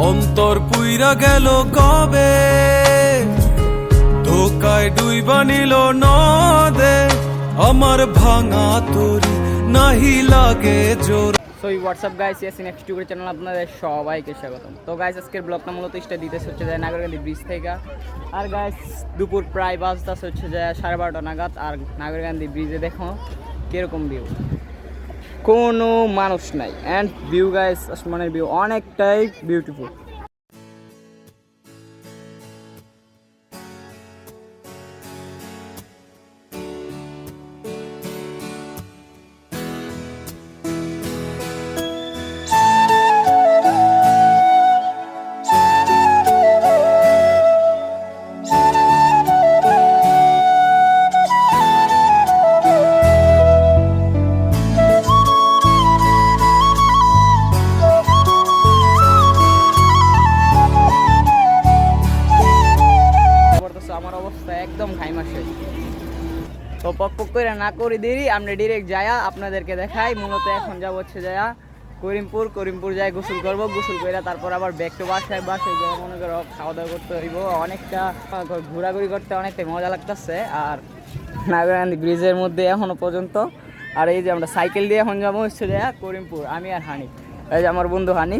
অন্তর পুইরা গেল কবে, ধোকায় ডুইবা নিল নদে, আমার ভাঙা তরি নাহি লাগে জোর। So WhatsApp guys, Yasin next YouTube channel আপনাদের সবাইকে স্বাগতম। তো গাইস আজকের ব্লগটা মূলত স্টার্ট দিতেছে হচ্ছে যায় নাগরকান্দি ব্রিজ থেকে। আর গাইস দুপুর প্রায় বাজতেছে হচ্ছে যায় 12:30 নাগাদ। আর নাগরকান্দি ব্রিজে দেখো কিরকম ভিউ, কোনো মানুষ নাই অ্যান্ড ভিউ গাইস আসমানের ভিউ অনেকটাই বিউটিফুল। আমার অবস্থা একদম ঘাইমা শেষ। তো পক করে না করে দেরি আমরা ডিরেক্ট যায়া আপনাদেরকে দেখাই। মূলত এখন যাব হচ্ছে যায়া করিমপুর যাই গোসল করবো, গোসল করে তারপর আবার ব্যাক টু বাসায় যাই মনে করো খাওয়া দাওয়া করতে হইব। অনেকটা ঘোরাঘুরি করতে অনেকটাই মজা লাগতেছে আর নাগরকান্দি ব্রিজের মধ্যে এখনো পর্যন্ত। আর এই যে আমরা সাইকেল দিয়ে এখন যাবো হচ্ছে যায়া করিমপুর, আমি আর হানি, এই যে আমার বন্ধু হানি।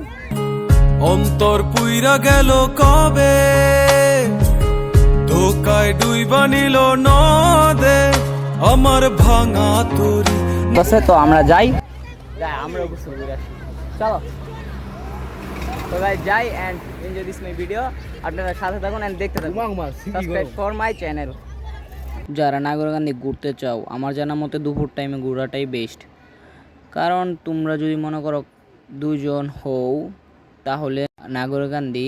অন্তর পুইরা গেল কবে, ধোকায় ডুইবা নিল নদে, আমার ভাঙা তরি। বসে তো আমরা যাই আমরা গোসল করে আসি, চলো। তো গাইস যাই and enjoy this my video. আপনারা সাথে থাকুন এন্ড দেখতে থাকুন, সাবস্ক্রাইব ফর মাই চ্যানেল। যারা নাগরকান্দি ঘুরতে চাও, আমার জানা মতে দুপুর টাইমে ঘোরাটাই বেস্ট। কারণ তোমরা যদি মনে করো দুজন হও তাহলে নাগরকান্দি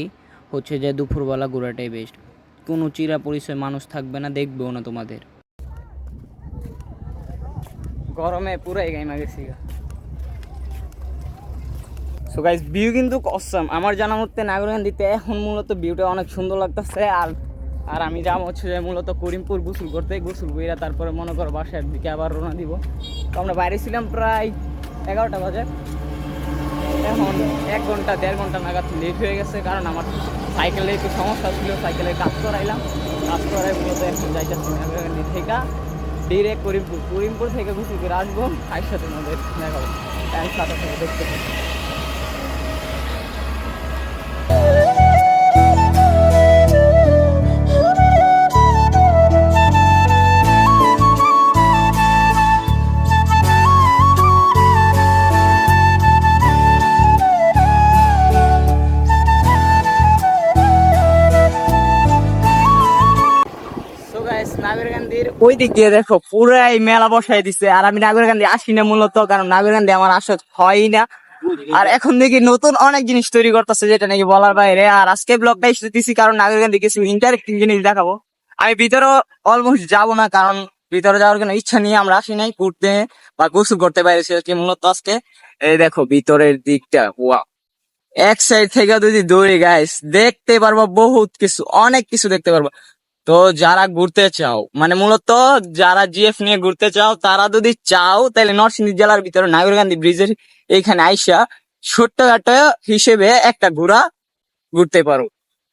হচ্ছে যে দুপুরবেলা ঘোরাটাই বেস্ট। কোনো চিরা পরিচয় মানুষ থাকবে না, দেখবেও না তোমাদের। গরমে পুরাই গাইমা গেছি। সো গাইস ভিউ কিন্তু অসাম। আমার জানা মতে নাগরকান্দিতে এখন মূলত ভিউটা অনেক সুন্দর লাগতেছে। আর আমি যাবো হচ্ছে যে মূলত করিমপুর গোসল করতে, গোসল কইরা তারপরে মনে করো বাসার দিকে আবার রওনা দিব। তো আমরা বাইরে ছিলাম প্রায় 11টা বাজে, এখন 1 ঘন্টা 1.5 ঘন্টা নাগাদ লেট হয়ে গেছে। কারণ আমার সাইকেলে একটু সমস্যা ছিল, সাইকেলের কাজ করাইলাম, কাজ করাই মূলত এখন যাইতেছি নাগরকান্দি থেকে ডিরেক্ট করিমপুর থেকে গোসল করে আসবো। তার সাথে আমাদের দেখাবো সাথে সাথে দেখতে পাবো। নাগরকান্দির ওই দিক দিয়ে দেখো পুরাই মেলা বসাই দিচ্ছে। আর আমি নাগরকান্দি আসি না মূলত, কারণ নাগরকান্দি আমার আসা হয় না। আর এখন দেখি নতুন অনেক জিনিস তৈরি করতেছে যেটা নাকি বলার বাইরে। আর আজকে ব্লগটা দিচ্ছি কারণ নাগরকান্দি কিছু ইন্টারেক্টিং জিনিস দেখাবো। আমি ভিতরে অলমোস্ট যাবো না, কারণ ভিতরে যাওয়ার কোনো ইচ্ছা নিয়ে আমরা আসি নাই ঘুরতে বা গোসল করতে পারছি মূলত আজকে। এই দেখো ভিতরের দিকটা, ওয়া এক সাইড থেকে যদি দৌড়ে গাইস দেখতে পারবো বহুত কিছু, অনেক কিছু দেখতে পারবো। তো যারা ঘুরতে চাও, মানে মূলত যারা জিএফ নিয়ে ঘুরতে চাও, তারা যদি চাও তাহলে নরসিংদী জেলার ভিতরে নাগরকান্দি ব্রিজের এইখানে আইসা ছোট্টখাটো হিসেবে একটা ঘুরতে পারো।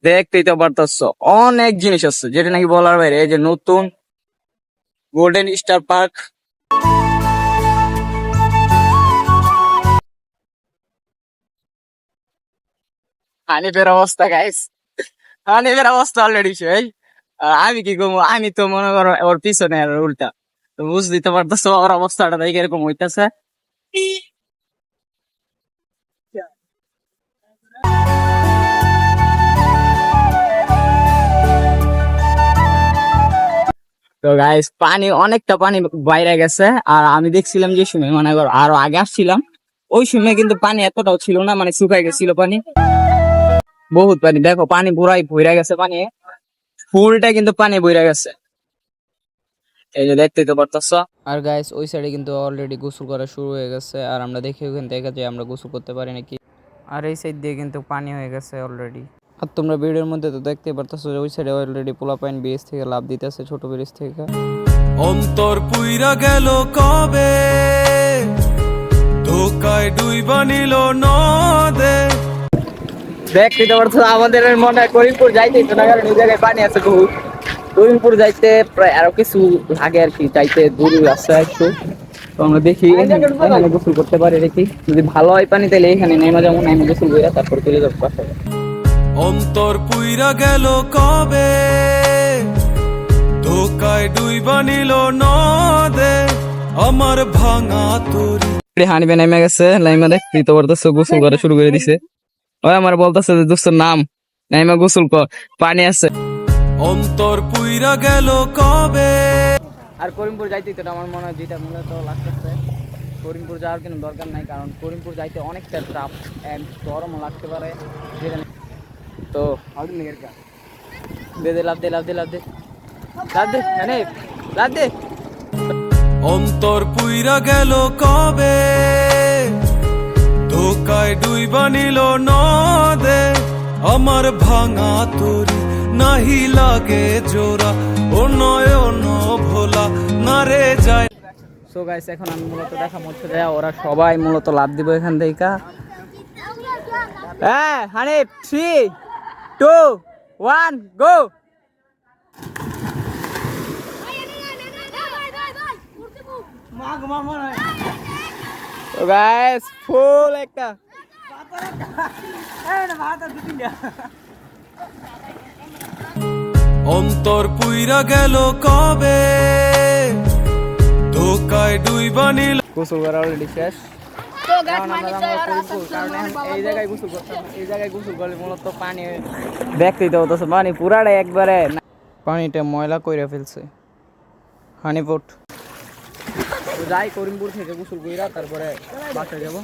দেখতেই তো পারতেছ অনেক জিনিস আছে যেটা নাকি বলার বাইরে। এই যে নতুন গোল্ডেন স্টার পার্ক, হানিফের অবস্থা গাইস, হানিফের অবস্থা অলরেডি সেই। আমি কি করবো, আমি তো মনে করো ওর পিছনে আর উল্টা। তো বুঝ দিতে পারতেছো ওর অবস্থাটা দেখে এরকম হইতেছে। তো গাইস পানি অনেকটা পানি বাইরে গেছে। আর আমি দেখছিলাম যে সময় মনে করো আরো আগে আসছিলাম ওই সময় কিন্তু পানি এতটাও ছিল না, মানে শুকাই গেছিল পানি, বহুত পানি। দেখো পানি পুরাই ভরে গেছে, পানি ফুলটা কিন্তু পানি বইরা গেছে, এই যে দেখতেই তো পারতেছো। আর গাইস ওই সাইডে কিন্তু অলরেডি গোসল করা শুরু হয়ে গেছে। আর আমরা দেখি ওখান থেকে যে আমরা গোসল করতে পারি নাকি। আর এই সাইড দিয়ে কিন্তু পানি হয়ে গেছে অলরেডি। আর তোমরা ভিডিওর মধ্যে তো দেখতেই পারতেছো যে ওই সাইডে অলরেডি পোলাপাইন ব্রিজ থেকে লাভ দিতেছে, ছোট ব্রিজ থেকে। অন্তর পুইরা গেল কবে, ধোকায় ডুইবা নিল নদে, দেখতে পারছো আমাদের মনে হয় করিমপুর যাইতে তো না, কারণ ওই জায়গায় পানি আছে বহু। করিমপুর যাইতে প্রায় আরো কিছু লাগে আর কি, যাইতে দূর আছে একটু। তো আমরা দেখি এখানে গোসল করতে পারি দেখি, যদি ভালো হয় পানি তাহলে এখানে নেমে যাবো, নেমে গোসল করে তারপর চলে যাবো বাসায়। অন্তর পুইরা গেল কবে, ধোকায় ডুইবা নিল নদে আমার ভাঙা তরি। হানিবে নেমে গেছে, লাইমা দেখতে তো পারতেছো গোসল করা শুরু করে দিছে। ওই আমার বলতেছে যে দোস্ত নাম, নাইমা গোসল কর, পানি আছে। অন্তর পুইরা গেল কবে। আর করিমপুর যাইতে তো আমার মনে হয় যেটা মূলত লাগতেছে, করিমপুর যাওয়ার কোনো দরকার নাই, কারণ করিমপুর যাইতে অনেকটা ট্রাফ এন্ড গরমও লাগতে পারে। তো দে দে লাভ দে লাভ দে লাভ দে লাভ দে লাভ দে। অন্তর পুইরা গেল কবে, ধোকায় ডুইবা নিল নদে আমার ভাঙা তরি। নাহি লাগে জোড়া ও নয়ন ভোলা না রে যায়। সো গাইস এখন আমি মূলত দেখা মধ্যে যায় ওরা সবাই মূলত লাভ দিব এখান থেকে। হ্যাঁ হানিফ 3 2 1 গো। তো গাইস ফুল একটা অন্তর পুইরা গেল কবে, ধোকায় ডুইবা নিল। গোসল করা অলরেডি শেষ। এই জায়গায় গোসল করতাম, এই জায়গায় গোসল করলে মূলত পানি দেখতেই তো হতো, পানি পুরাটা একবারে পানিটা ময়লা কইরা ফেলছে। হানিপুট যাই করিমপুর থেকে গোসল কইরা তারপরে বাসায় যাবো।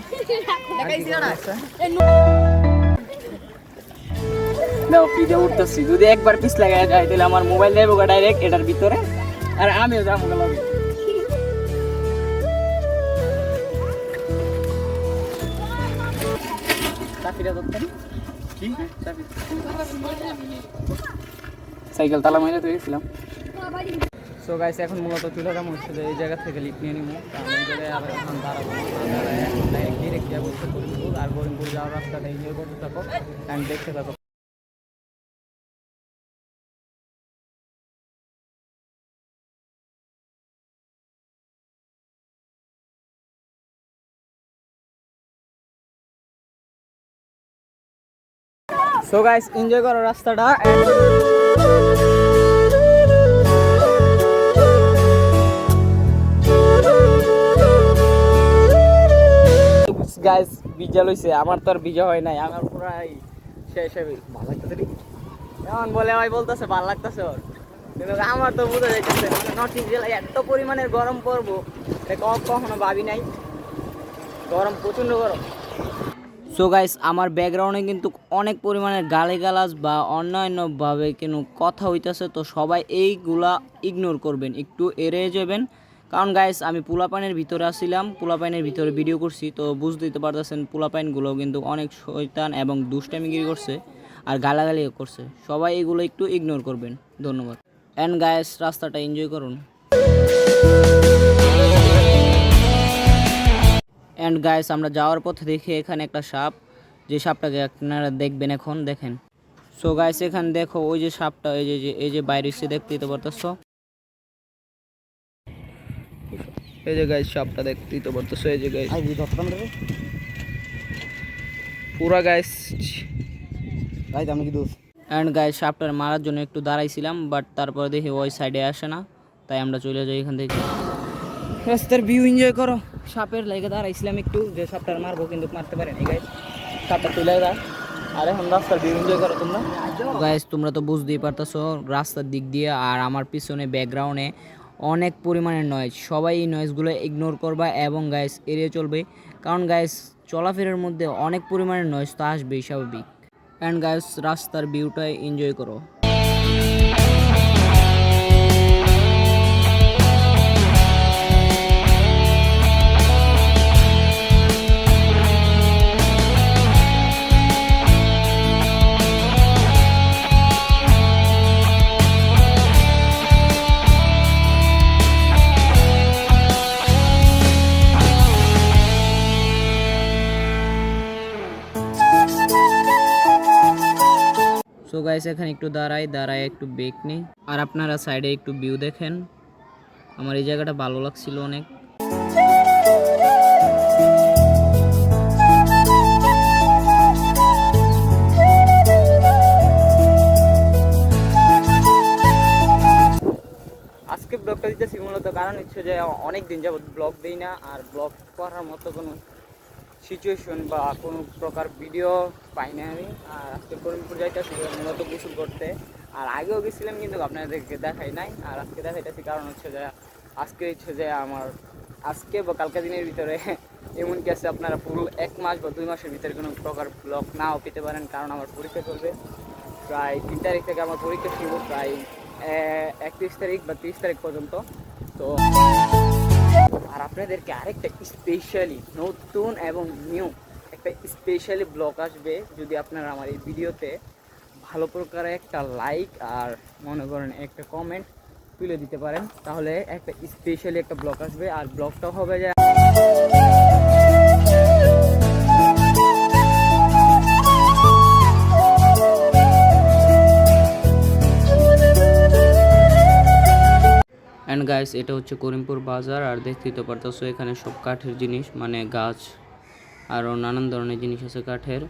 উঠতেছি যদি একবার পিস লাগাই যায় তাহলে আমার মোবাইল যাবো ডাইরেক্ট এটার ভিতরে, আর আমিও যাবো লাগে। সাইকেল তালা মাইনে তো গেছিলাম। সো গাইস এখন মূলত তুলে যাবো হচ্ছে যে এই জায়গা থেকে লিফট নিয়ে নিবো, কারণ এই জায়গায় আবার এখন দাঁড়াবো ডিরেক্ট যাবো হচ্ছে করিমপুর। আর করিমপুর যাওয়ার রাস্তাটা এনজয় করতে থাকো অ্যান্ড দেখতে থাকো। সো গাইস এনজয় করো রাস্তাটা। গাইস বিজা লইছে, আমার তো আর বিজা হয় নাই, আমার পুরাই শেষ হবে। ভালো লাগতেছে এমন বলে ভাই বলতেছে ভালো লাগতেছে ওর, কিন্তু আমার তো বোঝা যাইতেছে মানে নর্থ ইস্ট জেলায় এত পরিমাণের গরম পড়বো কখনো ভাবি নাই। গরম প্রচন্ড গরম। সো গাইস আমার ব্যাকগ্রাউন্ডে কিন্তু অনেক পরিমাণের গালিগালাজ বা অন্যান্যভাবে কোনো কথা হইতেছে, তো সবাই এইগুলা ইগনোর করবেন, একটু এড়িয়ে যাবেন। কারণ গাইস আমি পোলাপাইনের ভিতরে আসছিলাম, পোলাপাইনের ভিতরে ভিডিও করছি, তো বুঝতেই পারতেছেন পোলাপাইনগুলো কিন্তু অনেক শয়তান এবং দুষ্টামিগিরি করছে আর গালাগালিও করছে। সবাই এগুলো একটু ইগনোর করবেন, ধন্যবাদ। অ্যান্ড গাইস রাস্তাটা এনজয় করুন। অ্যান্ড গাইস আমরা যাওয়ার পথে দেখি এখানে একটা সাপ, যে সাপটাকে আপনারা দেখবেন এখন দেখেন। সো গাইস এখানে দেখো ওই যে সাপটা এই যে বাইরে এসে দেখতেই তো পারতেছো, এই যে গাইস সাপটা দেখতেই তো পারতেছো, এই যে গাইস পুরা গাইস আমি কি দোষ। অ্যান্ড গাইস সাপটার মারার জন্য একটু দাঁড়াইছিলাম, বাট তারপরে দেখি ওই সাইডে আসে না, তাই আমরা চলে যাই এখান থেকে। রাস্তার ভিউ এনজয় করো। সাপের লাইগে দাঁড়াইছিলাম একটু যে সাপটার মারবো, কিন্তু মারতে পারেনি গাইস, সাপটা চলে যায়। আর এখন রাস্তার ভিউ এনজয় করো তোমরা। গাইস তোমরা তো বুঝতেই পারতেছো রাস্তার দিক দিয়ে আর আমার পিছনে ব্যাকগ্রাউন্ডে অনেক পরিমাণের নয়েজ, সবাই এই নয়েজগুলো ইগনোর করবা এবং গাইস এড়িয়ে চলবে, কারণ গাইস চলাফেরার মধ্যে অনেক পরিমাণের নয়েজ তো আসবেই স্বাভাবিক। অ্যান্ড গাইস রাস্তার ভিউটাই এনজয় করো। সো গাইস এখানে একটু দাঁড়ায় একটু ব্রেক নিই, আর আপনারা সাইডে একটু ভিউ দেখেন। আমার এই জায়গাটা ভালো লাগছিল অনেক। আজকে ব্লগটা দিতেছি মূলত কারণ হচ্ছে যে অনেক দিন যাবত ব্লগ দিই না, আর ব্লগ করার মতো কোনো সিচুয়েশন বা কোনো প্রকার ভিডিও পাই না আমি। আর আজকে করিমপুর যাইতেছি মূলত গোসল করতে, আর আগেও গেছিলাম কিন্তু আপনাদেরকে দেখাই নাই, আর আজকে দেখাইতেছি কারণ হচ্ছে যে আজকে হচ্ছে যে আমার আজকে বা কালকে দিনের ভিতরে এমন কি আছে আপনারা পুরো 1 মাস বা 2 মাসের ভিতরে কোনো প্রকার ব্লগ নাও পেতে পারেন, কারণ আমার পরীক্ষা চলবে। প্রায় 3 তারিখ থেকে আমার পরীক্ষা শুরু, প্রায় 31 তারিখ বা 30 তারিখ পর্যন্ত। তো আর আপনাদেরকে আরেকটা স্পেশালি নতুন এবং নিউ একটা স্পেশালি ব্লগ আসবে। যদি আপনারা আমার এই ভিডিওতে ভালো প্রকারে একটা লাইক আর মনে করেন একটা কমেন্ট তুলে দিতে পারেন, তাহলে একটা স্পেশালি একটা ব্লগ আসবে। আর ব্লগটা হবে যে অ্যান্ড গাইস এটা হচ্ছে করিমপুর বাজার, আর দেখতেই তো পারতেছো এখানে সব কাঠের জিনিস, মানে গাছ আরও নানান ধরনের জিনিস আছে কাঠের।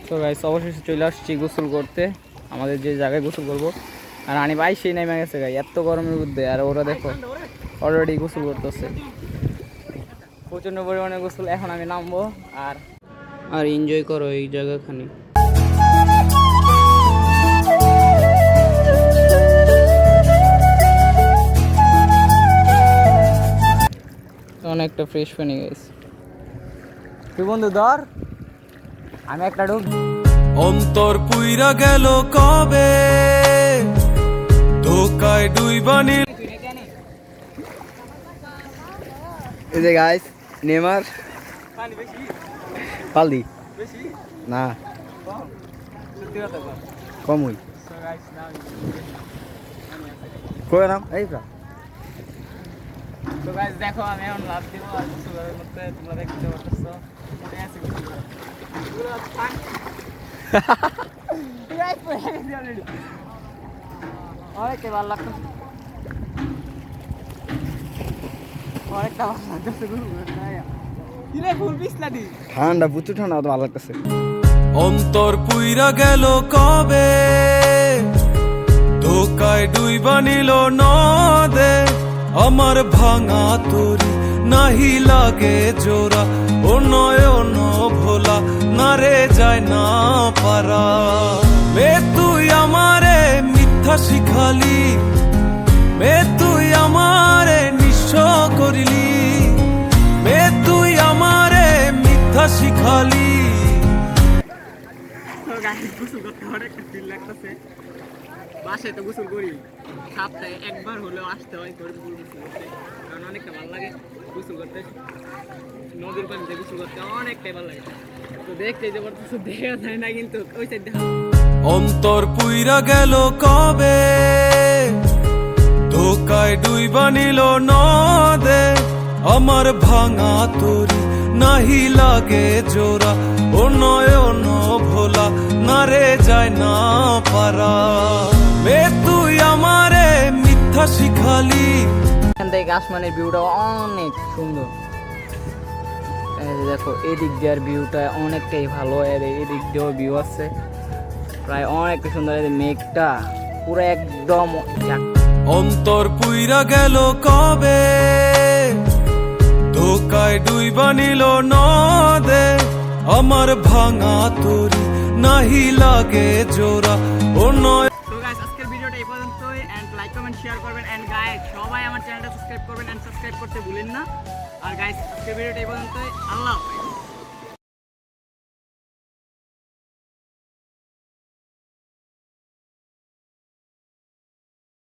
তো গাইস অবশেষে চলে আসছি গোসল করতে, আমাদের যে জায়গায় গোসল করবো। আর আনি ভাই সেই নেমে গেছে গাই এত গরমের মধ্যে, আর ওরা দেখো অলরেডি গোসল করতেছে, প্রচণ্ড পরিমাণে গোসল। এখন আমি নামবো আর এনজয় করো এই জায়গাখানি। অনেকটা ফ্রেশ পানি গেছে। তুই বন্ধু ধর, আমি একটা ডুব। অন্তর পুইরা গেল কবে, ধোকায় ডুইবানি। এই যে গাইস নেমার পালদি না কমই কই নাম এই প্রা। তো গাইস দেখো আমি এখন লাভ দিব আর গোসলের মধ্যে তোমরা দেখতে পাচ্ছো পড়ে আছে গোসল করে। পুরো ফান গাইস পড়ে গেছে অলরেডি। অনেকটা ভালো লাগতো, অনেকটা ভালো লাগতেছে গোসল করতে। কিরে ফুল পিছলা দি ঠান্ডা প্রচুর ঠান্ডা, তো ভালো লাগতেছে। অন্তর পুইরা গেল কবে, ধোকায় ডুইবা নিল নদে। আমার ভাঙা তরি নাহি লাগে জোড়া, ও নয়ন ভোলা না রে যায় না পারা। মে তুই আমারে মিথ্যা শিখালি, মে তুই আমারে নিঃস্ব করিলি, মে তুই আমারে মিথ্যা শিখালি। গোসল করতে অনেকটা ফিল লাগতেছে। বাসায় তো গোসল করি, সপ্তাহে একবার হলেও আসতে হয় করিমপুর গোসল করতে, কারণ অনেকটা ভালো লাগে গোসল করতে। নদীর পানিতে গোসল করতে অনেকটাই ভালো লাগে। তো দেখতে যে পারতেছো দেখা যায় না, কিন্তু ওই সাইড দেখা। অন্তর পুইরা গেল কবে, ধোকায় ডুইবা নিল নদে। আমার ভাঙা তরি নাহি লাগে জোড়া, ও নয়ন ভোলা না রে যায় না পারা। মে তুই আমারে মিথ্যা শিখালি। এখান থেকে আসমানের ভিউটা অনেক সুন্দর। এই যে দেখো এদিক দিয়ার ভিউটা অনেকটাই ভালো, আর এদিক দিয়েও ভিউ আছে প্রায় অনেকটা সুন্দর। এই যে মেঘটা পুরো একদম অন্তর পুইরা গেল কবে, ধোকায় ডুইবা নিল নদে। আমার ভাঙা তরি নাহি লাগে জোড়া, ও নয়। তো গাইস আজকের ভিডিওটা এই পর্যন্তই, এন্ড লাইক কমেন্ট শেয়ার করবেন, এন্ড গাইস সবাই আমার চ্যানেলটা সাবস্ক্রাইব করবেন, এন্ড সাবস্ক্রাইব করতে ভুলেন না। আর গাইস আজকের ভিডিওটা এই পর্যন্তই, আল্লাহ হাফেজ।